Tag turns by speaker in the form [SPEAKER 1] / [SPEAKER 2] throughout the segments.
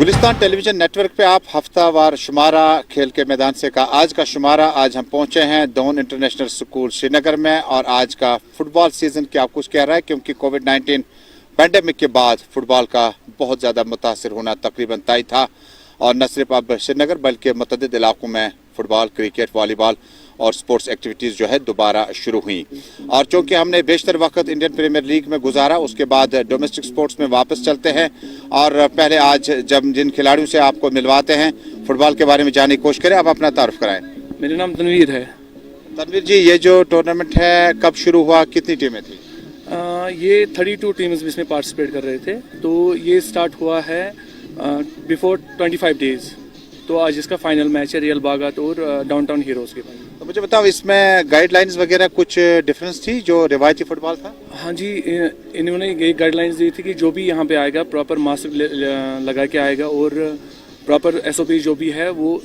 [SPEAKER 1] Gulistan television network पे आप हफ्तावार शुमारा खेल के मैदान से का आज का शुमारा। आज हम पहुंचे हैं दोन इंटरनेशनल स्कूल श्रीनगर में और आज का फुटबॉल सीजन क्या कुछ कह रहा है, क्योंकि कोविड-19 पैंडेमिक के बाद फुटबॉल का बहुत ज़्यादा मुतासर होना तकरीबन तय था और न सिर्फ अब श्रीनगर बल्कि मुतअद्दिद इलाकों में फुटबॉल, क्रिकेट, वॉलीबॉल और स्पोर्ट्स एक्टिविटीज़ जो है दोबारा शुरू हुई। और चूँकि हमने बेशतर वक्त इंडियन प्रीमियर लीग में गुजारा, उसके बाद डोमेस्टिक स्पोर्ट्स में वापस चलते हैं और पहले आज जब जिन खिलाड़ियों से आपको मिलवाते हैं फुटबॉल के बारे में जानने की कोशिश करें। आप अपना तारुफ कराएं।
[SPEAKER 2] मेरा नाम तनवीर है।
[SPEAKER 1] तनवीर जी, ये जो टूर्नामेंट है कब शुरू हुआ, कितनी टीमें थी?
[SPEAKER 2] ये 32 टीम्स इसमें पार्टिसिपेट कर रहे थे। तो ये स्टार्ट हुआ है बिफोर 25 डेज। तो आज इसका फाइनल मैच है रियल बागात और डाउनटाउन हीरोज के पास।
[SPEAKER 1] तो मुझे बताओ, इसमें गाइडलाइंस वगैरह कुछ डिफरेंस थी जो रिवायती फुटबॉल था?
[SPEAKER 2] हाँ जी, इन्होंने ये गाइडलाइंस दी थी कि जो भी यहाँ पे आएगा प्रॉपर मास्क लगा के आएगा और प्रॉपर SOP जो भी है वो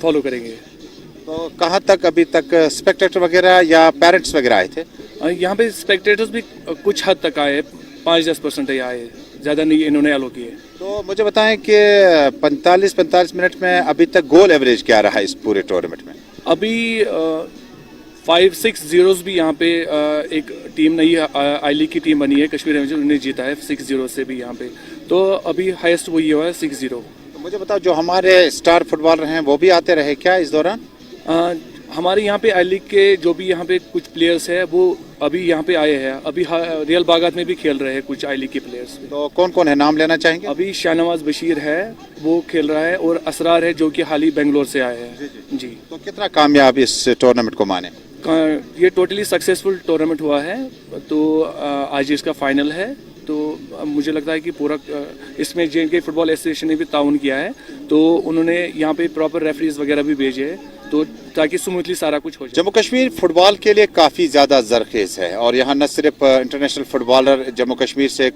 [SPEAKER 2] फॉलो करेंगे।
[SPEAKER 1] तो कहाँ तक अभी तक स्पेक्टेटर वगैरह या पेरेंट्स वगैरह आए थे?
[SPEAKER 2] यहाँ पे स्पेक्टेटर्स भी कुछ हद तक आए, 5-10% ही आए, ज़्यादा नहीं इन्होंने एलो किए।
[SPEAKER 1] तो मुझे बताएं कि 45 मिनट में अभी तक गोल एवरेज क्या रहा इस पूरे टूर्नामेंट में?
[SPEAKER 2] अभी 5-6 जीरोस भी यहाँ पे एक टीम नई आई लीग की टीम बनी है, कश्मीर एवेंजर्स, उन्होंने जीता है 6-0 से भी यहाँ पे। तो अभी हाईएस्ट वही हुआ है 6-0।
[SPEAKER 1] तो मुझे बताओ, जो हमारे स्टार फुटबॉलर हैं वो भी आते रहे क्या इस दौरान?
[SPEAKER 2] हमारे यहाँ पे आई लीग के जो भी यहाँ पे कुछ प्लेयर्स हैं वो अभी यहाँ पे आए हैं। अभी रियल बागात में भी खेल रहे हैं कुछ आई लीग के प्लेयर्स।
[SPEAKER 1] तो कौन कौन है, नाम लेना चाहेंगे?
[SPEAKER 2] अभी शाहनवाज बशीर है, वो खेल रहा है, और असरार है जो कि हाल ही बेंगलोर से आए हैं। जी।
[SPEAKER 1] तो कितना कामयाब इस टूर्नामेंट को माने?
[SPEAKER 2] ये टोटली सक्सेसफुल टूर्नामेंट हुआ है। तो आज इसका फाइनल है। तो मुझे लगता है कि पूरा इसमें JNK फुटबॉल एसोसिएशन ने भी ताउन किया है। तो उन्होंने यहाँ पे प्रॉपर रेफरीज वगैरह भी भेजे हैं, तो ताकि स्मूथली सारा कुछ हो जाए।
[SPEAKER 1] जम्मू कश्मीर फुटबॉल के लिए काफ़ी ज़्यादा जरखेज है और यहाँ न सिर्फ इंटरनेशनल फुटबॉलर जम्मू कश्मीर से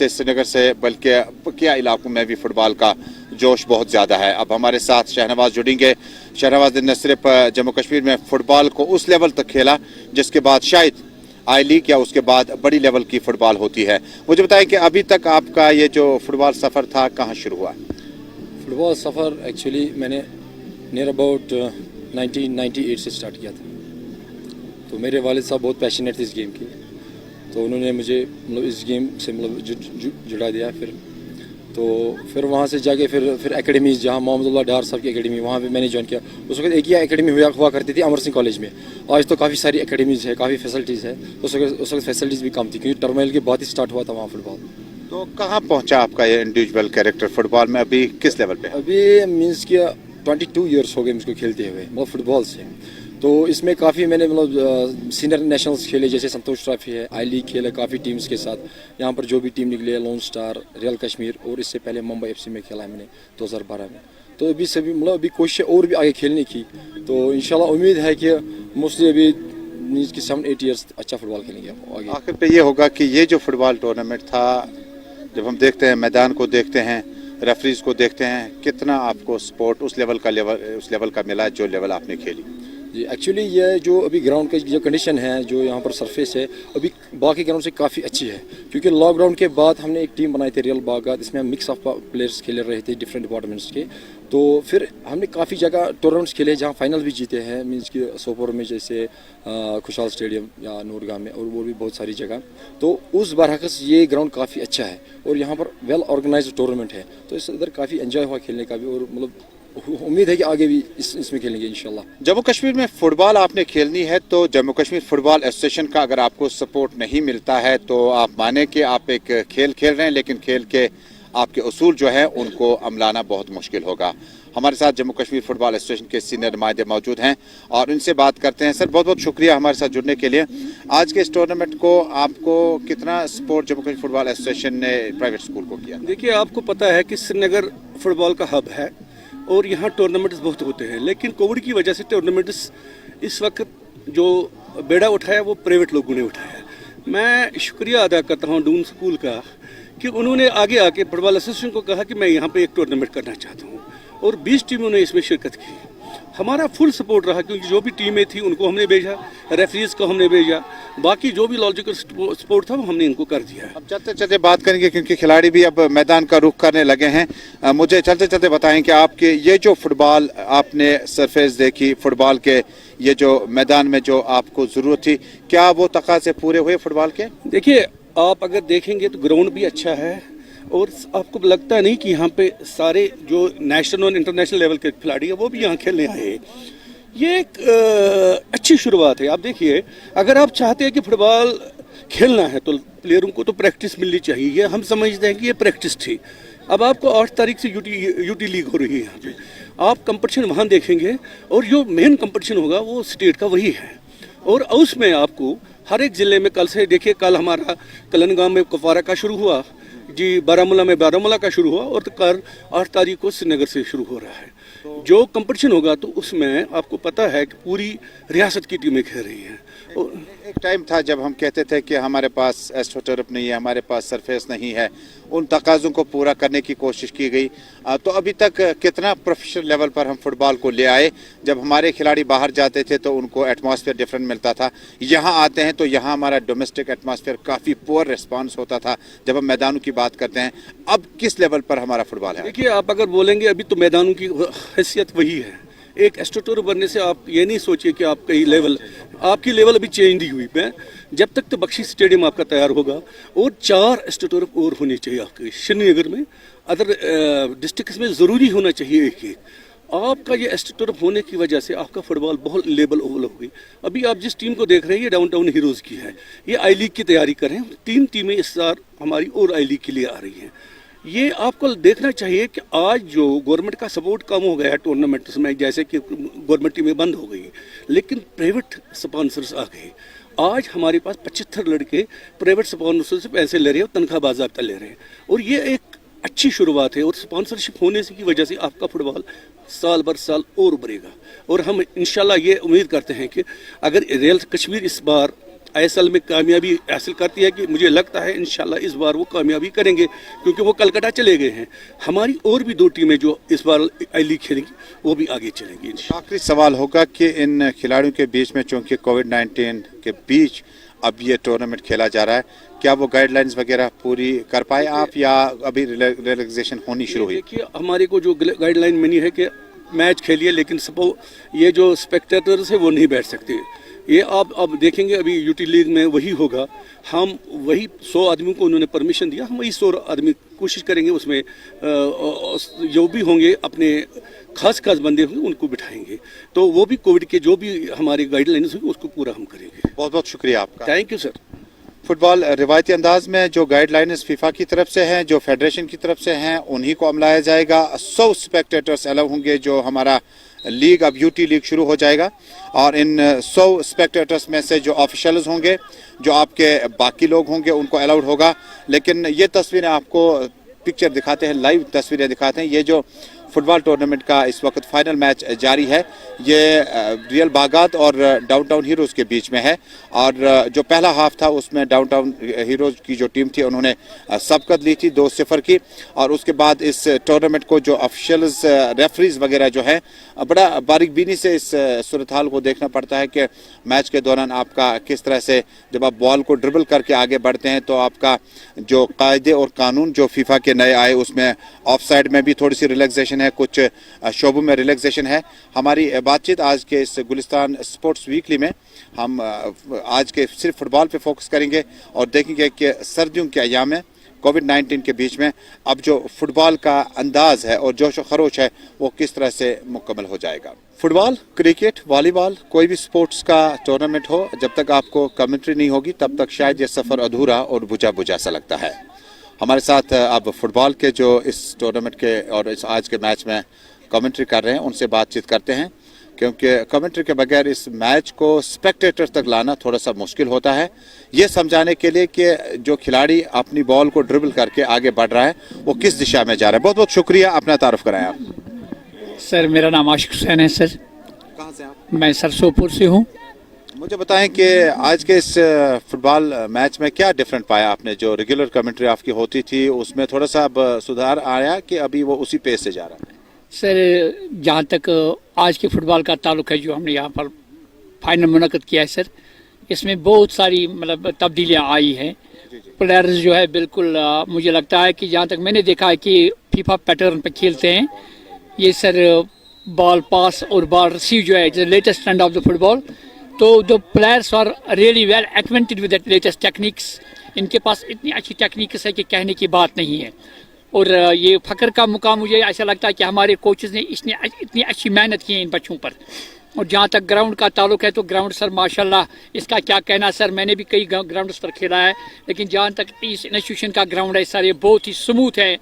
[SPEAKER 1] श्रीनगर से बल्कि बकिया इलाकों में भी फुटबॉल का जोश बहुत ज़्यादा है। अब हमारे साथ शहनवाज जुड़ेंगे। शहनवाज ने न सिर्फ जम्मू कश्मीर में फुटबॉल को उस लेवल तक खेला जिसके बाद शायद आई लीग या उसके बाद बड़ी लेवल की फुटबॉल होती है। मुझे बताएं कि अभी तक आपका ये जो फुटबॉल सफ़र था कहाँ शुरू हुआ?
[SPEAKER 3] फुटबॉल सफ़र एक्चुअली मैंने नियर अबाउट 1998 से स्टार्ट किया था। तो मेरे वालिद साहब बहुत पैशनेट थे इस गेम के, तो उन्होंने मुझे मतलब इस गेम से मतलब जुड़ा दिया। फिर वहाँ से जाके फिर एकेडमीज़, जहाँ मोहम्मद डार साहब की एकेडमी, वहाँ पे मैंने ज्वाइन किया। उस वक्त एक ही एकेडमी हुआ करती थी अमर सिंह कॉलेज में। आज तो काफ़ी सारी एकेडमीज़ है, काफ़ी फैसिलिटीज़ है। उस वक्त फैसिलिटीज़ भी कम थी क्योंकि टर्मिनल के बाद ही स्टार्ट हुआ था वहाँ फुटबॉल।
[SPEAKER 1] तो कहाँ पहुँचा आपका ये इंडिविजुअल कैरेक्टर फुटबॉल में, अभी किस लेवल पे?
[SPEAKER 3] अभी मीन्स कि 22 ईयर्स हो गए मुझको खेलते हुए मतलब फुटबॉल से। तो इसमें काफ़ी मैंने मतलब सीनियर नेशनल्स खेले, जैसे संतोष ट्रॉफी है, आई लीग खेला काफ़ी टीम्स के साथ। यहाँ पर जो भी टीम निकली है, लोन स्टार, रियल कश्मीर, और इससे पहले मुंबई FC में खेला है मैंने 2012 में। तो अभी सभी मतलब अभी कोशिश और भी आगे खेलने की, तो इंशाल्लाह उम्मीद है कि मोस्टली अभी मीन्स कि 7-8 ईयर्स अच्छा फुटबॉल खेलेंगे आगे।
[SPEAKER 1] आखिर पे ये होगा कि ये जो फुटबॉल टूर्नामेंट था, जब हम देखते हैं मैदान को देखते हैं, रेफरीज को देखते हैं, कितना आपको सपोर्ट उस लेवल का मिला जो लेवल आपने खेली?
[SPEAKER 3] जी, एक्चुअली ये जो अभी ग्राउंड की जो कंडीशन है, जो यहाँ पर सरफेस है, अभी बाकी ग्राउंड से काफ़ी अच्छी है। क्योंकि लॉकडाउन के बाद हमने एक टीम बनाई थी रियल बागात, इसमें हम मिक्स ऑफ प्लेयर्स खेल रहे थे डिफरेंट डिपार्टमेंट्स के। तो फिर हमने काफ़ी जगह टूर्नामेंट्स खेले जहाँ फाइनल भी जीते हैं, मीन्स कि सोपोर में जैसे खुशहाल स्टेडियम या नूरगाह में, और वो भी बहुत सारी जगह। तो उस बरअक्स ये ग्राउंड काफ़ी अच्छा है और यहाँ पर वेल ऑर्गेनाइज्ड टूर्नामेंट है। तो इस इधर काफ़ी एंजॉय हुआ खेलने का भी, और मतलब उम्मीद है कि आगे भी इसमें खेलेंगे इंशाल्लाह।
[SPEAKER 1] जम्मू कश्मीर में फुटबॉल आपने खेलनी है, तो जम्मू कश्मीर फुटबॉल एसोसिएशन का अगर आपको सपोर्ट नहीं मिलता है तो आप माने कि आप एक खेल खेल रहे हैं, लेकिन खेल के आपके उसूल जो है उनको अमलाना बहुत मुश्किल होगा। हमारे साथ जम्मू कश्मीर फुटबॉल एसोसिएशन के सीनियर नुमाइंदे मौजूद हैं और उनसे बात करते हैं। सर, बहुत बहुत शुक्रिया हमारे साथ जुड़ने के लिए। आज के इस टूर्नामेंट को आपको कितना support Jammu Kashmir football association ने प्राइवेट स्कूल को किया?
[SPEAKER 4] देखिए, आपको पता है कि श्रीनगर फुटबॉल का हब है और यहाँ टूर्नामेंट्स बहुत होते हैं, लेकिन कोविड की वजह से टूर्नामेंट्स इस वक्त जो बेड़ा उठाया वो प्राइवेट लोगों ने उठाया। मैं शुक्रिया अदा करता हूँ डून स्कूल का कि उन्होंने आगे आके फुटबॉल एसोसिएशन को कहा कि मैं यहाँ पे एक टूर्नामेंट करना चाहता हूँ, और 20 टीमों ने इसमें शिरकत की। हमारा फुल सपोर्ट रहा, क्योंकि जो भी टीमें थी उनको हमने भेजा, रेफरीज को हमने भेजा, बाकी जो भी लॉजिकल सपोर्ट था वो हमने इनको कर दिया है।
[SPEAKER 1] अब चलते चलते बात करेंगे क्योंकि खिलाड़ी भी अब मैदान का रुख करने लगे हैं। मुझे चलते चलते बताएं कि आपके ये जो फुटबॉल आपने सरफेस देखी, फुटबॉल के ये जो मैदान में जो आपको ज़रूरत थी, क्या वो तकाज़े पूरे हुए फुटबॉल के?
[SPEAKER 4] देखिए, आप अगर देखेंगे तो ग्राउंड भी अच्छा है और आपको लगता नहीं कि यहाँ पे सारे जो नेशनल और इंटरनेशनल लेवल के खिलाड़ी हैं वो भी यहाँ खेलने आए हैं। ये एक अच्छी शुरुआत है। आप देखिए, अगर आप चाहते हैं कि फुटबॉल खेलना है तो प्लेयरों को तो प्रैक्टिस मिलनी चाहिए। ये हम समझते हैं कि ये प्रैक्टिस थी। अब आपको 8 तारीख से यूटी लीग हो रही है यहाँ पे, आप कंपटीशन वहाँ देखेंगे और जो मेन कंपटीशन होगा वो स्टेट का वही है। और उसमें आपको हर एक ज़िले में, कल से देखिए, कल हमारा कलनगांव में कुपवारा का शुरू हुआ जी, बारामूला में बारामूला का शुरू हुआ और कल 8 तारीख को श्रीनगर से शुरू हो रहा है। जो कंपटीशन होगा तो उसमें आपको पता है कि पूरी रियासत की टीमें खेल रही हैं।
[SPEAKER 1] एक टाइम था जब हम कहते थे कि हमारे पास एस्ट्रोटर्फ नहीं है, हमारे पास सरफेस नहीं है, उन तकाज़ों को पूरा करने की कोशिश की गई। तो अभी तक कितना प्रोफेशनल लेवल पर हम फुटबॉल को ले आए? जब हमारे खिलाड़ी बाहर जाते थे तो उनको एटमॉस्फेयर डिफरेंट मिलता था, यहाँ आते हैं तो यहाँ हमारा डोमेस्टिक एटमॉस्फेयर काफ़ी पुअर रिस्पांस होता था जब हम मैदानों की बात करते हैं। अब किस लेवल पर हमारा फुटबॉल है?
[SPEAKER 4] देखिए, आप अगर बोलेंगे अभी तो मैदानों की हैसियत वही है। एक एस्ट्रोटर्फ बनने से आप ये नहीं सोचिए कि आपका ही लेवल, आपकी लेवल अभी चेंज नहीं हुई है। जब तक तो बख्शी स्टेडियम आपका तैयार होगा और 4 एस्ट्रोटर्फ और होने चाहिए आपके श्रीनगर में, अदर डिस्ट्रिक्ट्स में ज़रूरी होना चाहिए एक। आपका ये एस्ट्रोटर्फ होने की वजह से आपका फुटबॉल बहुत लेवल ओवल हो गई। अभी आप जिस टीम को देख रहे हैं ये डाउनटाउन हीरोज़ की है, ये आई लीग की तैयारी कर रहे हैं। 3 टीमें इस साल हमारी और आई लीग के लिए आ रही हैं। ये आपको देखना चाहिए कि आज जो गवर्नमेंट का सपोर्ट कम हो गया है टूर्नामेंट्स में, जैसे कि गवर्नमेंट टीमें बंद हो गई, लेकिन प्राइवेट स्पॉन्सर्स आ गए। आज हमारे पास 75 लड़के प्राइवेट स्पॉन्सर से पैसे ले रहे हैं और तनख्वाह बाज़ाब्ता ले रहे हैं, और ये एक अच्छी शुरुआत है। और स्पॉन्सरशिप होने की वजह से आपका फुटबॉल साल भर साल और बढ़ेगा। और हम इंशाल्लाह ये उम्मीद करते हैं कि अगर रियल कश्मीर इस बार ISL में कामयाबी हासिल करती है, कि मुझे लगता है इंशाल्लाह इस बार वो कामयाबी करेंगे, क्योंकि वो कलकत्ता चले गए हैं। हमारी और भी 2 टीमें जो इस बार आई लीग खेलेंगी वो भी आगे चलेंगी इंशाल्लाह।
[SPEAKER 1] आखिरी सवाल होगा कि इन खिलाड़ियों के बीच में, चूंकि कोविड-19 के बीच अब ये टूर्नामेंट खेला जा रहा है, क्या वो गाइडलाइंस वगैरह पूरी कर पाए आप, या अभी रिलैक्सेशन होनी शुरू हुई?
[SPEAKER 4] देखिए, हमारे को जो गाइडलाइन मिली है कि मैच खेलिए, लेकिन ये जो स्पेक्टेटर्स है वो नहीं बैठ सकते। ये आप अब देखेंगे, अभी यूटी लीग में वही होगा। हम वही 100 आदमियों को उन्होंने परमिशन दिया, हम वही 100 आदमी कोशिश करेंगे, उसमें जो भी होंगे अपने खास बंदे होंगे उनको बिठाएंगे। तो वो भी कोविड के जो भी हमारे गाइडलाइंस होंगे उसको पूरा हम करेंगे।
[SPEAKER 1] बहुत बहुत शुक्रिया आपका।
[SPEAKER 4] Thank you sir.
[SPEAKER 1] फुटबॉल रिवायती अंदाज में जो गाइडलाइंस फीफा की तरफ से हैं, जो फेडरेशन की तरफ से हैं, उन्हीं को अमलाया जाएगा। 100 स्पेक्टेटर्स अलाउ होंगे। जो हमारा लीग, अब यूटी लीग शुरू हो जाएगा, और इन 100 स्पेक्टेटर्स में से जो ऑफिशियल्स होंगे, जो आपके बाकी लोग होंगे, उनको अलाउड होगा। लेकिन ये तस्वीरें आपको पिक्चर दिखाते हैं, लाइव तस्वीरें दिखाते हैं। ये जो फुटबॉल टूर्नामेंट का इस वक्त फाइनल मैच जारी है, ये रियल बागात और डाउनटाउन हीरोज़ के बीच में है। और जो पहला हाफ था उसमें डाउनटाउन हीरोज़ की जो टीम थी उन्होंने सबकत ली थी 2-0 की। और उसके बाद इस टूर्नामेंट को जो ऑफिशियल्स, रेफरीज वगैरह जो है, बड़ा बारीकबीनी से इस सूरत हाल को देखना पड़ता है कि मैच के दौरान आपका किस तरह से, जब आप बॉल को ड्रिबल करके आगे बढ़ते हैं तो आपका जो कायदे और कानून जो फीफा के नए आए, उसमें ऑफ साइड में भी थोड़ी सी रिलैक्सेशन है, कुछ शोबों में रिलैक्सेशन है। हमारी बातचीत आज के इस गुलिस्तान स्पोर्ट्स वीकली में हम आज के सिर्फ फुटबॉल पे फोकस करेंगे और देखेंगे कि सर्दियों के अयाम में, कोविड-19 के बीच में, अब जो फुटबॉल का अंदाज है और जोश व खरोश है वो किस तरह से मुकम्मल हो जाएगा। फुटबॉल, क्रिकेट, वॉलीबॉल, कोई भी स्पोर्ट्स का टूर्नामेंट हो, जब तक आपको कमेंट्री नहीं होगी तब तक शायद ये सफ़र अधूरा और बुझा बुझा सा लगता है। हमारे साथ अब फुटबॉल के जो इस टूर्नामेंट के और इस आज के मैच में कमेंट्री कर रहे हैं उनसे बातचीत करते हैं, क्योंकि कमेंट्री के बगैर इस मैच को स्पेक्टेटर तक लाना थोड़ा सा मुश्किल होता है, ये समझाने के लिए कि जो खिलाड़ी अपनी बॉल को ड्रिबल करके आगे बढ़ रहा है वो किस दिशा में जा रहा है। बहुत बहुत शुक्रिया, अपना तारुफ कराएं आप।
[SPEAKER 5] सर, मेरा नाम आशिक हुसैन है सर।
[SPEAKER 1] कहाँ से आप?
[SPEAKER 5] मैं सरसोपुर से हूँ।
[SPEAKER 1] मुझे बताएं कि आज के इस फुटबॉल मैच में क्या डिफरेंट पाया आपने? जो रेगुलर कमेंट्री आपकी होती थी उसमें थोड़ा सा अब सुधार आया कि अभी वो उसी पेस से जा रहा है?
[SPEAKER 5] सर जहाँ तक आज के फुटबॉल का ताल्लुक है, जो हमने यहाँ पर फाइनल मुनक़द किया है सर, इसमें बहुत सारी मतलब तब्दीलियाँ आई हैं। प्लेयर्स जो है बिल्कुल मुझे लगता है कि जहाँ तक मैंने देखा है कि फीफा पैटर्न पे खेलते हैं ये सर। बॉल पास और बॉल रिसीव जो है latest trend of the football, तो the players are really well acquainted with the latest techniques. इनके पास इतनी अच्छी टेक्निक्स है कि कहने की बात नहीं है। और ये फ़ख्र का मुकाम मुझे ऐसा लगता है कि हमारे कोचेज़ ने इतनी अच्छी मेहनत की है इन बच्चों पर। और जहाँ तक ग्राउंड का ताल्लुक है तो ग्राउंड सर माशाल्लाह इसका क्या कहना सर, मैंने भी कई ग्राउंड्स पर खेला है, लेकिन जहाँ तक इस इंस्टीट्यूशन का ग्राउंड है सर ये बहुत ही स्मूथ है,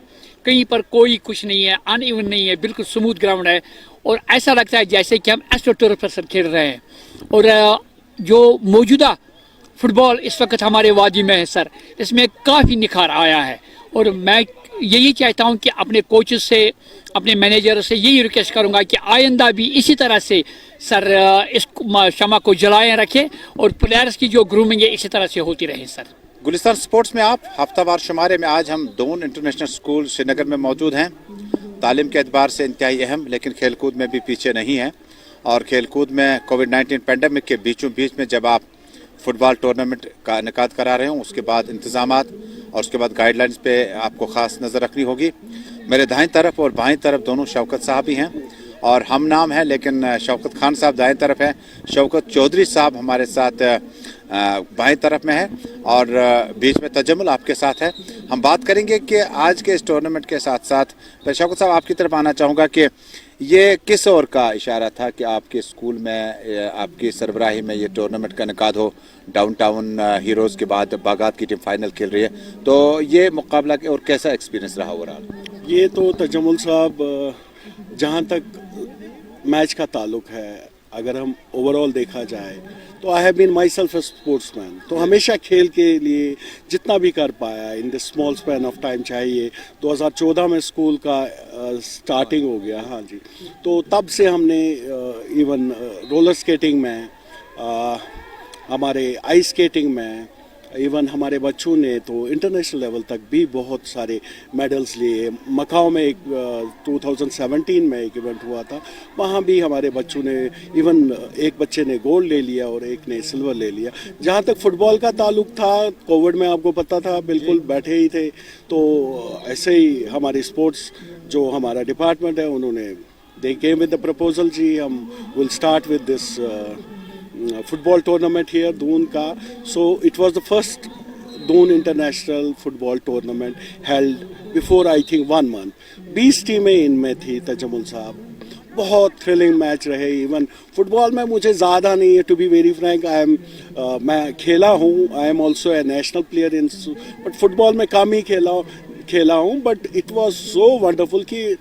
[SPEAKER 5] कहीं पर कोई कुछ नहीं है, अनइवन नहीं है, बिल्कुल स्मूथ ग्राउंड है। और ऐसा लगता है जैसे कि हम एस्ट्रो टर्फ पर सर खेल रहे हैं। और जो मौजूदा फुटबॉल इस वक्त हमारे वादी में है सर, इसमें काफ़ी निखार आया है। और मैं यही चाहता हूं कि अपने कोचेस से, अपने मैनेजर से यही रिक्वेस्ट करूंगा कि आइंदा भी इसी तरह से सर इस शमा को जलाए रखें और प्लेयर्स की जो ग्रूमिंग है इसी तरह से होती रहे सर।
[SPEAKER 1] गुलिस्तान स्पोर्ट्स में आप हफ्तावार शुमारे में आज हम दोन इंटरनेशनल स्कूल श्रीनगर में मौजूद हैं। तालीम के एतबार से इंतहाई अहम, लेकिन खेलकूद में भी पीछे नहीं है। और खेलकूद में कोविड-19 पैंडमिक के बीचों बीच में जब आप फुटबॉल टूर्नामेंट का इनेकाद करा रहे हों, उसके बाद इंतजामात और उसके बाद गाइडलाइंस पे आपको ख़ास नज़र रखनी होगी। मेरे दाएं तरफ और बाएं तरफ दोनों शौकत साहब ही हैं और हम नाम है, लेकिन शौकत खान साहब दाएं तरफ है, शौकत चौधरी साहब हमारे साथ बाएं तरफ में है और बीच में तजम्मुल आपके साथ है। हम बात करेंगे कि आज के इस टूर्नामेंट के साथ साथ शौकत साहब आपकी तरफ आना चाहूँगा कि ये किस ओर का इशारा था कि आपके स्कूल में आपकी सरबराही में ये टूर्नामेंट का इनेकाद हो। डाउनटाउन हीरोज़ के बाद बागात की टीम फाइनल खेल रही है, तो ये मुकाबला और कैसा एक्सपीरियंस रहा ओवरऑल?
[SPEAKER 4] ये तो तजम्मुल साहब, जहाँ तक मैच का ताल्लुक है, अगर हम ओवरऑल देखा जाए तो I have been myself a sportsman, तो हमेशा खेल के लिए जितना भी कर पाया in the small span of time, चाहे ये 2014 में स्कूल का स्टार्टिंग हो गया, हाँ जी, तो तब से हमने इवन रोलर स्केटिंग में, हमारे आइस स्केटिंग में, इवन हमारे बच्चों ने तो इंटरनेशनल लेवल तक भी बहुत सारे मेडल्स लिए। मकाओ में एक 2017 में एक इवेंट हुआ था, वहाँ भी हमारे बच्चों ने, इवन एक बच्चे ने गोल्ड ले लिया और एक ने सिल्वर ले लिया। जहाँ तक फुटबॉल का ताल्लुक था, कोविड में आपको पता था बिल्कुल बैठे ही थे, तो ऐसे ही हमारे स्पोर्ट्स जो हमारा डिपार्टमेंट है उन्होंने दे केम विद द प्रपोजल, जी हम will start with this football tournament here, Doon ka. So it was the first Doon International Football Tournament held before I think 1 month. 20 टीमें इनमें थी तजम्मुल साहब, बहुत थ्रिलिंग मैच रहे। इवन फुटबॉल में मुझे ज़्यादा नहीं है, टू बी वेरी फ्रैंक, मैं खेला हूँ, I am also a national player in, but football में कम ही खेला हूँ, but it was so wonderful कि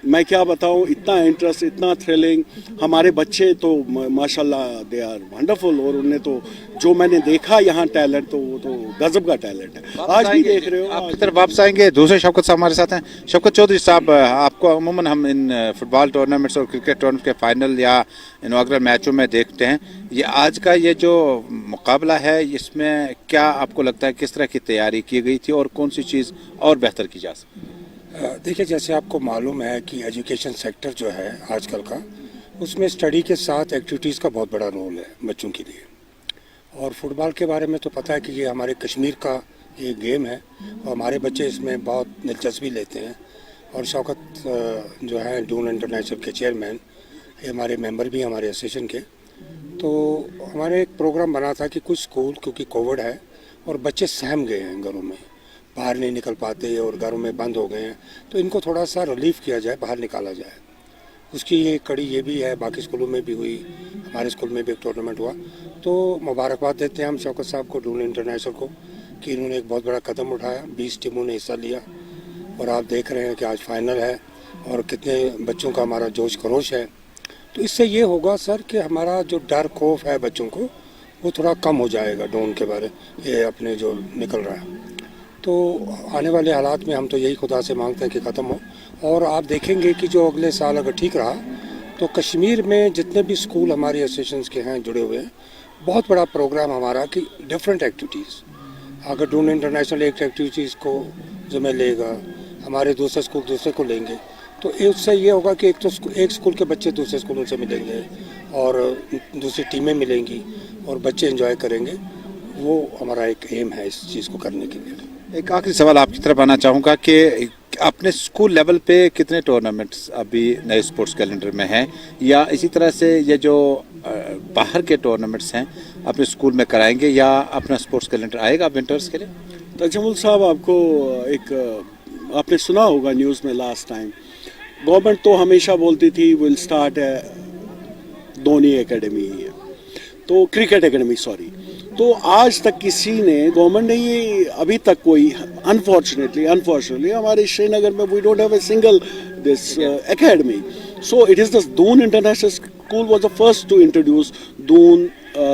[SPEAKER 4] मैं क्या बताऊं, इतना इंटरेस्ट, इतना थ्रिलिंग। हमारे बच्चे तो माशाल्लाह दे आर वंडरफुल, और उन्हें तो जो मैंने देखा यहाँ टैलेंट, तो वो तो गजब का टैलेंट है। आज भी देख रहे हो।
[SPEAKER 1] आपकी तरफ वापस आएंगे, दूसरे शौकत साहब हमारे साथ हैं। शौकत चौधरी साहब, आपको अमूमन हम इन फुटबॉल टूर्नामेंट्स और क्रिकेट टूर्नामेंट के फाइनल या इनॉग्रल मैचों में देखते हैं, ये आज का ये जो मुकाबला है, इसमें क्या आपको लगता है किस तरह की तैयारी की गई थी और कौन सी चीज़ और बेहतर की जा सकती है?
[SPEAKER 6] देखिए, जैसे आपको मालूम है कि एजुकेशन सेक्टर जो है आजकल का, उसमें स्टडी के साथ एक्टिविटीज़ का बहुत बड़ा रोल है बच्चों के लिए। और फुटबॉल के बारे में तो पता है कि ये हमारे कश्मीर का ये गेम है और हमारे बच्चे इसमें बहुत दिलचस्पी लेते हैं। और शौकत जो है डून इंटरनेशनल के चेयरमैन, ये हमारे मेंबर भी हमारे एसोसिएशन के, तो हमारे एक प्रोग्राम बना था कि कुछ स्कूल, क्योंकि कोविड है और बच्चे सहम गए हैं, घरों में बाहर नहीं निकल पाते और घरों में बंद हो गए हैं, तो इनको थोड़ा सा रिलीफ किया जाए, बाहर निकाला जाए। उसकी ये कड़ी ये भी है, बाकी स्कूलों में भी हुई, हमारे स्कूल में भी एक टूर्नामेंट हुआ। तो मुबारकबाद देते हैं हम शौकत साहब को, डून इंटरनेशनल को, कि इन्होंने एक बहुत बड़ा कदम उठाया। 20 टीमों ने हिस्सा लिया और आप देख रहे हैं कि आज फाइनल है और कितने बच्चों का हमारा जोश खरोश है। तो इससे ये होगा सर कि हमारा जो डर खौफ है बच्चों को, वो थोड़ा कम हो जाएगा डून के बारे ये अपने जो निकल रहा है। तो आने वाले हालात में हम तो यही खुदा से मांगते हैं कि ख़त्म हो। और आप देखेंगे कि जो अगले साल अगर ठीक रहा तो कश्मीर में जितने भी स्कूल हमारे एसोसिएशन के हैं जुड़े हुए हैं, बहुत बड़ा प्रोग्राम हमारा कि डिफरेंट एक्टिविटीज़, अगर डून इंटरनेशनल एक एक्टिविटीज़ को ज़िम्मे लेगा, हमारे दूसरे स्कूल दूसरे को लेंगे, तो उससे ये होगा कि एक स्कूल के बच्चे दूसरे स्कूलों से मिलेंगे और दूसरी टीमें मिलेंगी और बच्चे एंजॉय करेंगे। वो हमारा एक एम है इस चीज़ को करने के लिए।
[SPEAKER 1] एक आखिरी सवाल आपकी तरफ आना चाहूँगा कि अपने स्कूल लेवल पे कितने टूर्नामेंट्स अभी नए स्पोर्ट्स कैलेंडर में हैं, या इसी तरह से ये जो बाहर के टूर्नामेंट्स हैं अपने स्कूल में कराएंगे, या अपना स्पोर्ट्स कैलेंडर आएगा विंटर्स के लिए?
[SPEAKER 4] तजमुल साहब, आपको एक आपने सुना होगा न्यूज़ में लास्ट टाइम, गवर्नमेंट तो हमेशा बोलती थी विल स्टार्ट धोनी एकेडमी, तो क्रिकेट एकेडमी सॉरी, तो आज तक किसी ने गवर्नमेंट ने ये अभी तक कोई अनफॉर्चुनेटली हमारे श्रीनगर में we don't have a single this academy. So it is the Doon International School was the first to introduce Doon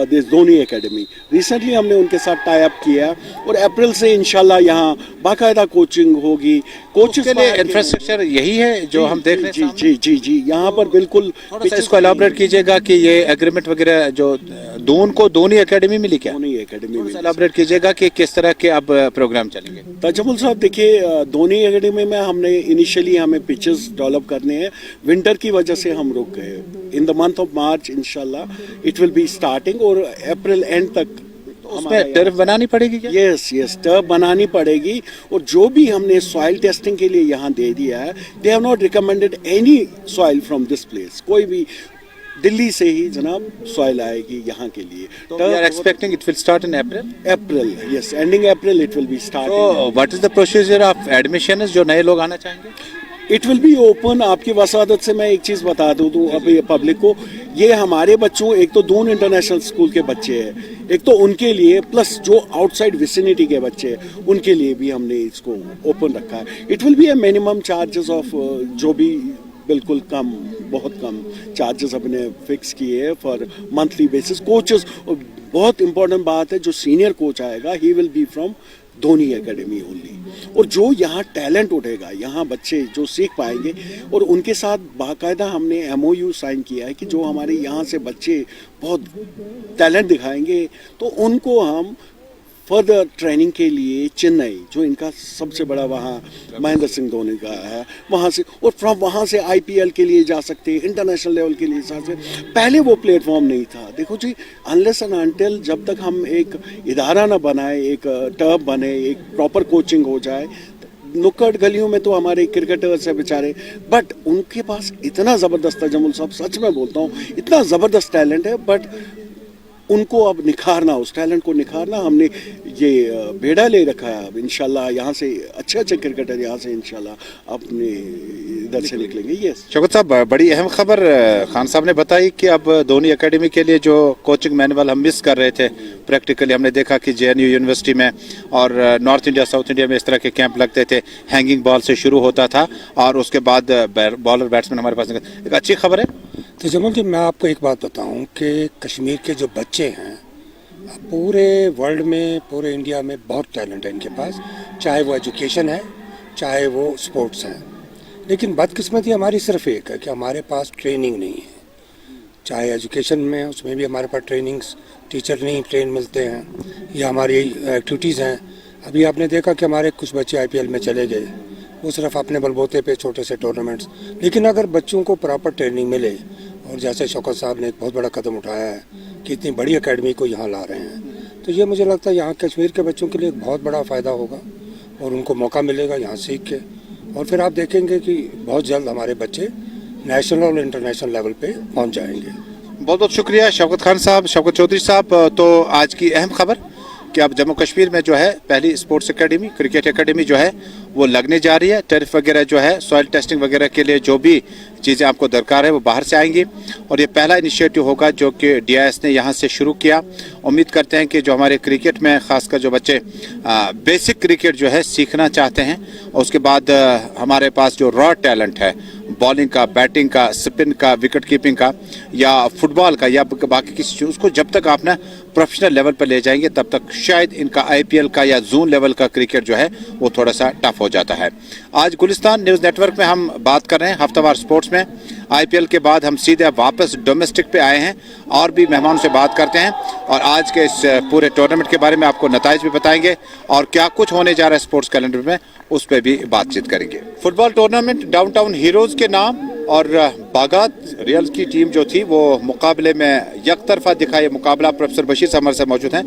[SPEAKER 4] this Dhoni Academy. Recently हमने उनके साथ टाई अप किया और अप्रैल से इंशाल्लाह यहाँ बाकायदा कोचिंग होगी. कोचेस
[SPEAKER 1] के लिए इंफ्रास्ट्रक्चर यही है जो हम देख रहे हैं.
[SPEAKER 4] जी यहाँ पर बिल्कुल.
[SPEAKER 1] इसको एलाबोरेट कीजिएगा कि ये एग्रीमेंट वगैरह जो दून को धोनी एकेडमी मिली क्या?
[SPEAKER 4] धोनी एकेडमी में
[SPEAKER 1] एलाबोरेट कीजिएगा कि किस तरह के अब प्रोग्राम चलेंगे.
[SPEAKER 4] तजमुल साहब देखिए, धोनी एकेडमी में हमने इनिशियली हमें पिचेस डेवलप करने हैं. विंटर की वजह से हम रुक गए. In the month of March इंशाल्लाह इट विल बी स्टार्टिंग और अप्रैल एंड तक
[SPEAKER 1] उसमें टर्फ बनानी पड़ेगी क्या?
[SPEAKER 4] यस टर्फ बनानी पड़ेगी. और जो भी हमने सॉइल टेस्टिंग के लिए यहाँ दे दिया है, they have not recommended any soil from this place. कोई भी दिल्ली से ही जनाब सॉइल आएगी यहाँ के लिए.
[SPEAKER 1] We are expecting it will start in
[SPEAKER 4] April yes, ending April it will be start.
[SPEAKER 1] तो what is the procedure of admission जो नए लोग आना चाहेंगे?
[SPEAKER 4] It will be open. आपकी वसादत से मैं एक चीज़ बता दूँ अभी पब्लिक को, ये हमारे बच्चों, एक तो दून इंटरनेशनल स्कूल के बच्चे हैं, एक तो उनके लिए, प्लस जो आउटसाइड विसिनिटी के बच्चे हैं उनके लिए भी हमने इसको ओपन रखा है. It will B A minimum charges of जो भी बिल्कुल कम, बहुत कम चार्जेस अपने फिक्स किए हैं फॉर मंथली बेसिस. कोचेस, बहुत इंपॉर्टेंट बात है, जो सीनियर कोच आएगा he will be from Dhoni academy only. और जो यहाँ टैलेंट उठेगा, यहाँ बच्चे जो सीख पाएंगे, और उनके साथ बाकायदा हमने MOU साइन किया है कि जो हमारे यहाँ से बच्चे बहुत टैलेंट दिखाएंगे तो उनको हम फर्दर ट्रेनिंग के लिए चेन्नई, जो इनका सबसे बड़ा वहाँ महेंद्र सिंह धोनी का है, वहाँ से, और फ्रॉम वहाँ से IPL के लिए जा सकते हैं, इंटरनेशनल लेवल के लिए जा सकते. पहले वो प्लेटफॉर्म नहीं था. देखो जी, अनलेस एंड अनटिल जब तक हम एक इदारा ना बनाए, एक टर्फ बने, एक प्रॉपर कोचिंग हो जाए, नुक्कड़ गलियों में तो हमारे क्रिकेटर्स हैं बेचारे, बट उनके पास इतना ज़बरदस्त तजमुल साहब, सच में बोलता हूँ, इतना ज़बरदस्त टैलेंट है, बट उनको अब निखारना, उस टैलेंट को निखारना, हमने ये बेड़ा ले रखा है. अब इंशाल्लाह यहाँ से अच्छे क्रिकेटर यहाँ से इंशाल्लाह अपने इधर से निकलेंगे. यस
[SPEAKER 1] शौकत साहब, बड़ी अहम खबर खान साहब ने बताई कि अब धोनी एकेडमी के लिए जो कोचिंग मैनुअल हम मिस कर रहे थे, प्रैक्टिकली हमने देखा कि JNU यूनिवर्सिटी में और नॉर्थ इंडिया, साउथ इंडिया में इस तरह के कैंप लगते थे. हैंगिंग बॉल से शुरू होता था और उसके बाद बॉलर बैट्समैन हमारे पास. एक अच्छी खबर है.
[SPEAKER 6] तो जमल जी, मैं आपको एक बात बताऊं कि कश्मीर के जो बच्चे हैं, पूरे वर्ल्ड में, पूरे इंडिया में बहुत टैलेंट है इनके पास, चाहे वो एजुकेशन है, चाहे वो स्पोर्ट्स है. लेकिन बदकिस्मती हमारी सिर्फ एक है कि हमारे पास ट्रेनिंग नहीं है. चाहे एजुकेशन में, उसमें भी हमारे पास ट्रेनिंग्स, टीचर नहीं ट्रेन मिलते हैं, या हमारी एक्टिविटीज़ हैं. अभी आपने देखा कि हमारे कुछ बच्चे IPL में चले गए, वो सिर्फ अपने बलबूते पे छोटे से टूर्नामेंट्स. लेकिन अगर बच्चों को प्रॉपर ट्रेनिंग मिले, और जैसे शौकत साहब ने एक बहुत बड़ा कदम उठाया है कि इतनी बड़ी एकेडमी को यहाँ ला रहे हैं, तो ये मुझे लगता है यहाँ कश्मीर के बच्चों के लिए एक बहुत बड़ा फ़ायदा होगा और उनको मौका मिलेगा यहाँ सीख के. और फिर आप देखेंगे कि बहुत जल्द हमारे बच्चे नेशनल और इंटरनेशनल लेवल पे पहुँच जाएंगे.
[SPEAKER 1] बहुत बहुत शुक्रिया शौकत खान साहब, शौकत चौधरी साहब. तो आज की अहम खबर कि अब जम्मू कश्मीर में जो है पहली स्पोर्ट्स एकेडमी, क्रिकेट एकेडमी जो है वो लगने जा रही है. टर्फ वगैरह जो है, सॉइल टेस्टिंग वगैरह के लिए जो भी चीज़ें आपको दरकार है वो बाहर से आएंगी. और ये पहला इनिशिएटिव होगा जो कि DIS ने यहाँ से शुरू किया. उम्मीद करते हैं कि जो हमारे क्रिकेट में खासकर जो बच्चे बेसिक क्रिकेट जो है सीखना चाहते हैं, और उसके बाद हमारे पास जो रॉ टैलेंट है, बॉलिंग का, बैटिंग का, स्पिन का, विकेट कीपिंग का, या फुटबॉल का, या बाकी किसी चीज़, उसको जब तक आप ना प्रोफेशनल लेवल पर ले जाएंगे तब तक शायद इनका IPL का या जोन लेवल का क्रिकेट जो है वो थोड़ा सा टफ हो जाता है. आज गुलिस्तान न्यूज़ नेटवर्क में हम बात कर रहे हैं हफ्तावार स्पोर्ट्स में. IPL के बाद हम सीधे वापस डोमेस्टिक पे आए हैं और भी मेहमानों से बात करते हैं और आज के इस पूरे टूर्नामेंट के बारे में आपको नताइज भी बताएंगे और क्या कुछ होने जा रहा है स्पोर्ट्स कैलेंडर में उस पर भी बातचीत करेंगे। फुटबॉल टूर्नामेंट डाउनटाउन हीरोज के नाम और बागात रियल की टीम जो थी वो मुकाबले में यकतरफा दिखा। ये मुकाबला प्रोफेसर बशीर समर से मौजूद हैं।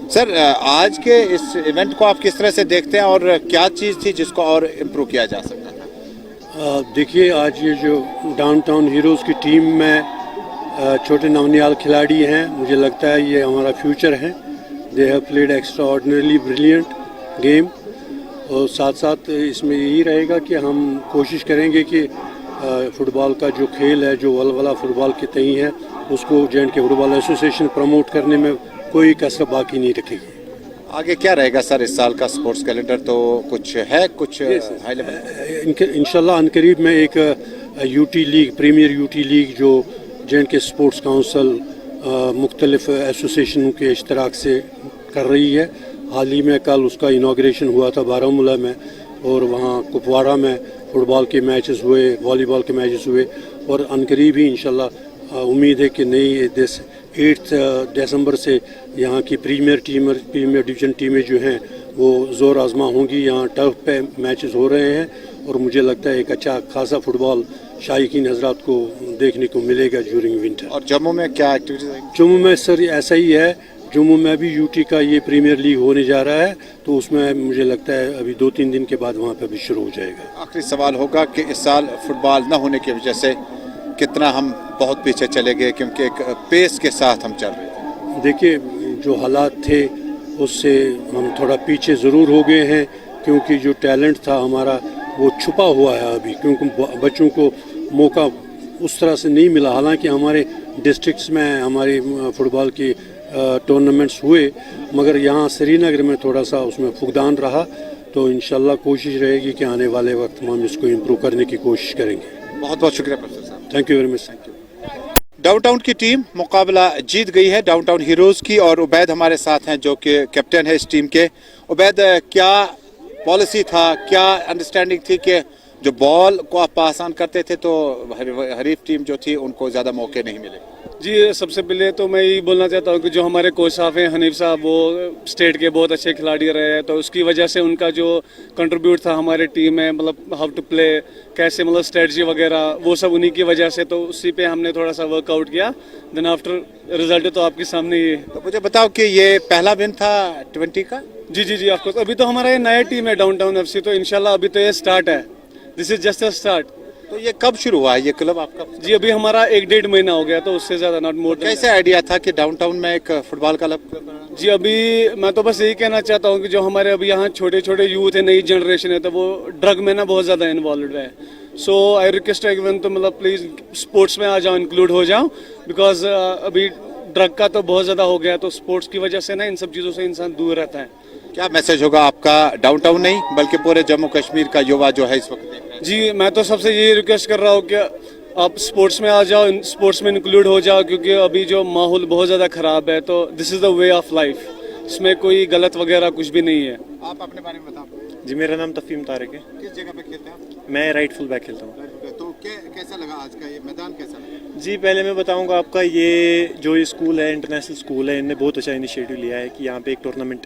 [SPEAKER 1] सर, आज के इस इवेंट को आप किस तरह से देखते हैं और क्या चीज़ थी जिसको और इम्प्रूव किया जा सकता था?
[SPEAKER 7] देखिए, आज ये जो डाउनटाउन हीरोज़ की टीम में छोटे नौनियाल खिलाड़ी हैं, मुझे लगता है ये हमारा फ्यूचर है। They have played extra ordinarily brilliant game और साथ साथ इसमें यही रहेगा कि हम कोशिश करेंगे कि फुटबॉल का जो खेल है, जो वलवला फुटबॉल के तई है, उसको J&K फुटबॉल एसोसिएशन प्रमोट करने में कोई कसर बाकी नहीं रखेगी।
[SPEAKER 1] आगे क्या रहेगा सर इस साल का स्पोर्ट्स कैलेंडर? तो कुछ है, कुछ हाई लेवल?
[SPEAKER 7] इंशाल्लाह अनकरीब में एक UT league, premier UT league जो J&K स्पोर्ट्स काउंसिल मुख्तलिफ एसोसिएशनों के इश्तराक से कर रही है। हाल ही में कल उसका इनाग्रेशन हुआ था बारामूला में और वहाँ कुपवाड़ा में फुटबॉल के मैचेस हुए, वॉलीबॉल के मैचेस हुए और अनकरीब ही इंशाल्लाह उम्मीद है कि नई 8 दिसंबर से यहाँ की प्रीमियर डिवीज़न टीमें जो हैं वो ज़ोर आज़मा होंगी। यहाँ टर्फ पे मैचेस हो रहे हैं और मुझे लगता है एक अच्छा खासा फुटबॉल शायकीन हजरात को देखने को मिलेगा ड्यूरिंग विंटर।
[SPEAKER 1] और जम्मू में क्या एक्टिविटीज?
[SPEAKER 7] जम्मू में सर ऐसा ही है, जम्मू में भी यूटी का ये प्रीमियर लीग होने जा रहा है तो उसमें मुझे लगता है अभी 2-3 दिन के बाद वहाँ पे भी शुरू हो जाएगा।
[SPEAKER 1] आखिरी सवाल होगा कि इस साल फुटबॉल न होने की वजह से कितना हम बहुत पीछे चले गए, क्योंकि एक पेस के साथ हम चल रहे थे।
[SPEAKER 7] देखिए, जो हालात थे उससे हम थोड़ा पीछे ज़रूर हो गए हैं क्योंकि जो टैलेंट था हमारा वो छुपा हुआ है अभी, क्योंकि बच्चों को मौका उस तरह से नहीं मिला। हालांकि हमारे डिस्ट्रिक्ट्स में हमारे फुटबॉल की टूर्नामेंट्स हुए मगर यहाँ श्रीनगर में थोड़ा सा उसमें फुकदान रहा, तो इंशाल्लाह कोशिश रहेगी कि आने वाले वक्त में हम इसको इम्प्रूव करने की कोशिश करेंगे।
[SPEAKER 1] बहुत बहुत शुक्रिया प्रोफेसर साहब।
[SPEAKER 7] Thank you very much. Thank you.
[SPEAKER 1] Downtown की टीम मुकाबला जीत गई है, डाउनटाउन हीरोज की, और उबैद हमारे साथ हैं जो कि कैप्टन है इस टीम के। उबैद, क्या पॉलिसी था, क्या अंडरस्टैंडिंग थी कि जो बॉल को आप पास ऑन करते थे तो हरीफ टीम जो थी उनको ज़्यादा मौके नहीं मिले?
[SPEAKER 2] जी, सबसे पहले तो मैं यही बोलना चाहता हूँ कि जो हमारे कोच साहब हैं हनीफ साहब, वो स्टेट के बहुत अच्छे खिलाड़ी रहे हैं, तो उसकी वजह से उनका जो कंट्रीब्यूट था हमारे टीम में, मतलब हाउ टू प्ले, कैसे मतलब स्ट्रेटजी वगैरह, वो सब उन्हीं की वजह से, तो उसी पे हमने थोड़ा सा वर्कआउट किया। देन आफ्टर रिजल्ट तो आपके सामने ही है।
[SPEAKER 1] तो मुझे बताओ कि ये पहला विन था 20 का?
[SPEAKER 2] जी ऑफकोर्स। अभी तो हमारा ये नया टीम है डाउनटाउन FC, तो इंशाल्लाह अभी तो ये स्टार्ट है। This is just a start.
[SPEAKER 1] तो ये कब शुरू हुआ है ये क्लब आपका?
[SPEAKER 2] जी, अभी हमारा 1-1.5 महीना हो गया, तो उससे ज्यादा नॉट मोर।
[SPEAKER 1] कैसे आइडिया था कि डाउनटाउन में एक फुटबॉल का क्लब?
[SPEAKER 2] जी, अभी मैं तो बस यही कहना चाहता हूँ कि जो हमारे अभी यहाँ छोटे छोटे यूथ है, नई जनरेशन है, तो वो ड्रग में ना बहुत ज़्यादा इन्वॉल्व है। सो आई रिक्वेस्ट एवरीवन तो मतलब प्लीज़ स्पोर्ट्स में आ जाओ, इंक्लूड हो जाओ, बिकॉज अभी ड्रग का तो बहुत ज़्यादा हो गया, तो स्पोर्ट्स की वजह से ना इन सब चीज़ों से इंसान दूर रहता है।
[SPEAKER 1] क्या मैसेज होगा आपका डाउनटाउन नहीं बल्कि पूरे जम्मू कश्मीर का युवा जो है इस वक्त देख रहे हैं?
[SPEAKER 2] जी, मैं तो सबसे यही रिक्वेस्ट कर रहा हूँ कि आप स्पोर्ट्स में आ जाओ, स्पोर्ट्स में इंक्लूड हो जाओ, क्योंकि अभी जो माहौल बहुत ज़्यादा ख़राब है, तो this is the way of life, इसमें कोई गलत वगैरह कुछ भी नहीं है।
[SPEAKER 1] आप अपने बारे में बताओ।
[SPEAKER 8] जी, मेरा नाम तफीम तारिक है।
[SPEAKER 1] किस जगह पे खेलते हैं आप?
[SPEAKER 8] मैं राइट फुल बैक खेलता हूँ।
[SPEAKER 1] तो कैसा लगा आज का ये मैदान, कैसा लगा?
[SPEAKER 8] जी, पहले मैं बताऊंगा आपका, ये जो ये स्कूल है, इंटरनेशनल स्कूल है, इनने बहुत अच्छा इनिशिएटिव लिया है कि यहाँ पे एक टूर्नामेंट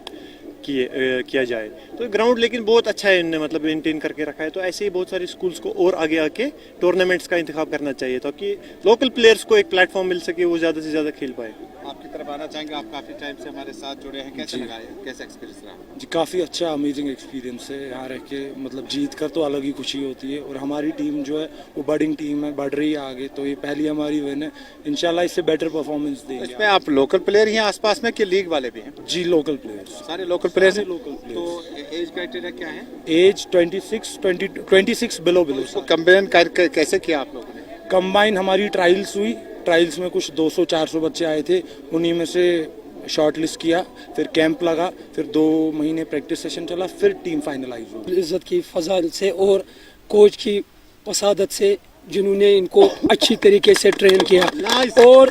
[SPEAKER 8] किया जाए। तो ग्राउंड लेकिन बहुत अच्छा है, इनने मतलब मेंटेन करके रखा है। तो ऐसे ही बहुत सारे स्कूल्स को और आगे आके टूर्नामेंट्स का इंतखाब करना चाहिए ताकि लोकल प्लेयर्स को एक प्लेटफॉर्म मिल सके, वो ज़्यादा से ज़्यादा खेल पाए।
[SPEAKER 1] आपकी तरफ आना चाहेंगे, आप काफ़ी टाइम से हमारे साथ जुड़े हैं, कैसे लगा, कैसा एक्सपीरियंस रहा?
[SPEAKER 9] जी, काफ़ी अच्छा अमेजिंग एक्सपीरियंस है यहाँ रह के, मतलब जीत कर तो अलग ही खुशी होती है। और हमारी टीम जो है वो बडिंग टीम है, बढ़ रही है आगे, तो ये पहली हमारी विन है। इंशाल्लाह इससे बेटर परफॉर्मेंस देंगे।
[SPEAKER 1] इसमें आप लोकल प्लेयर ही हैं आसपास में कि लीग वाले भी हैं?
[SPEAKER 9] जी, लोकल प्लेयर्स,
[SPEAKER 1] सारे लोकल प्लेयर्स हैं।
[SPEAKER 9] Local players.
[SPEAKER 1] तो एज क्राइटेरिया क्या है?
[SPEAKER 9] एज 26 बिलो
[SPEAKER 1] कंबाइन कैसे किया आप लोगों ने?
[SPEAKER 9] कंबाइन हमारी ट्रायल्स हुई, ट्रायल्स में कुछ 200-400 बच्चे आए थे, उन्हीं में से शॉर्ट लिस्ट किया, फिर कैंप लगा, फिर 2 महीने प्रैक्टिस सेशन चला, फिर टीम फाइनलाइज हुई।
[SPEAKER 10] इज्जत की फजाइल से और कोच की वसादत से, जिन्होंने इनको अच्छी तरीके से ट्रेन किया। और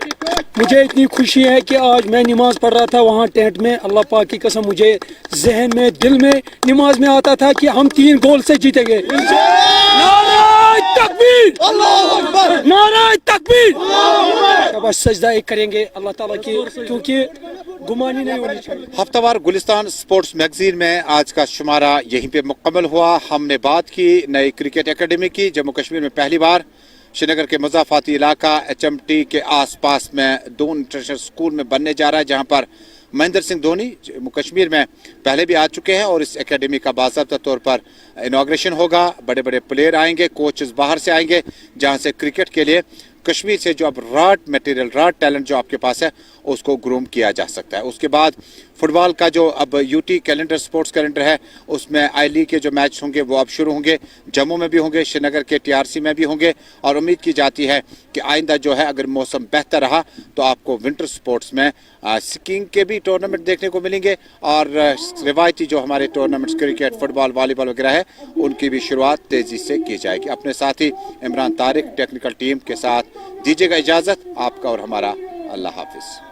[SPEAKER 10] मुझे इतनी खुशी है कि आज मैं नमाज पढ़ रहा था वहाँ टेंट में, अल्लाह पाक की कसम मुझे जहन में, दिल में नमाज में आता था कि हम 3 गोल से जीतेंगे। तकबीर, अल्लाहू अकबर, नारा तकबीर। बस सजदा एक करेंगे अल्लाह ताला की, क्योंकि गुमानी नहीं होनी चाहिए।
[SPEAKER 1] हफ्तावार गुलिस्तान स्पोर्ट्स मैगजीन में आज का शुमारा यहीं पे मुकम्मल हुआ। हमने बात की नई क्रिकेट एकेडमी की। जम्मू कश्मीर में पहली बार श्रीनगर के मुज़ाफ़ाती इलाका HMT के आसपास में दून इंटरनेशनल स्कूल में बनने जा रहा है, जहां पर महेंद्र सिंह धोनी जम्मू कश्मीर में पहले भी आ चुके हैं और इस एकेडमी का बाज़ाब्ता तौर पर इनॉग्रेशन होगा। बड़े बड़े प्लेयर आएंगे, कोचेस बाहर से आएंगे, जहां से क्रिकेट के लिए कश्मीर से जो अब रॉ टैलेंट जो आपके पास है उसको ग्रूम किया जा सकता है। उसके बाद फुटबॉल का जो अब UT कैलेंडर, स्पोर्ट्स कैलेंडर है, उसमें आई लीग के जो मैच होंगे वो अब शुरू होंगे। जम्मू में भी होंगे, श्रीनगर के TRC में भी होंगे और उम्मीद की जाती है कि आइंदा जो है अगर मौसम बेहतर रहा तो आपको विंटर स्पोर्ट्स में स्कीइंग के भी टूर्नामेंट देखने को मिलेंगे और रिवायती जो हमारे टूर्नामेंट्स क्रिकेट, फुटबॉल, वॉलीबॉल वगैरह है उनकी भी शुरुआत तेज़ी से की जाएगी। अपने साथी इमरान तारिक टेक्निकल टीम के साथ दीजिएगा इजाज़त। आपका और हमारा अल्लाह हाफिज़।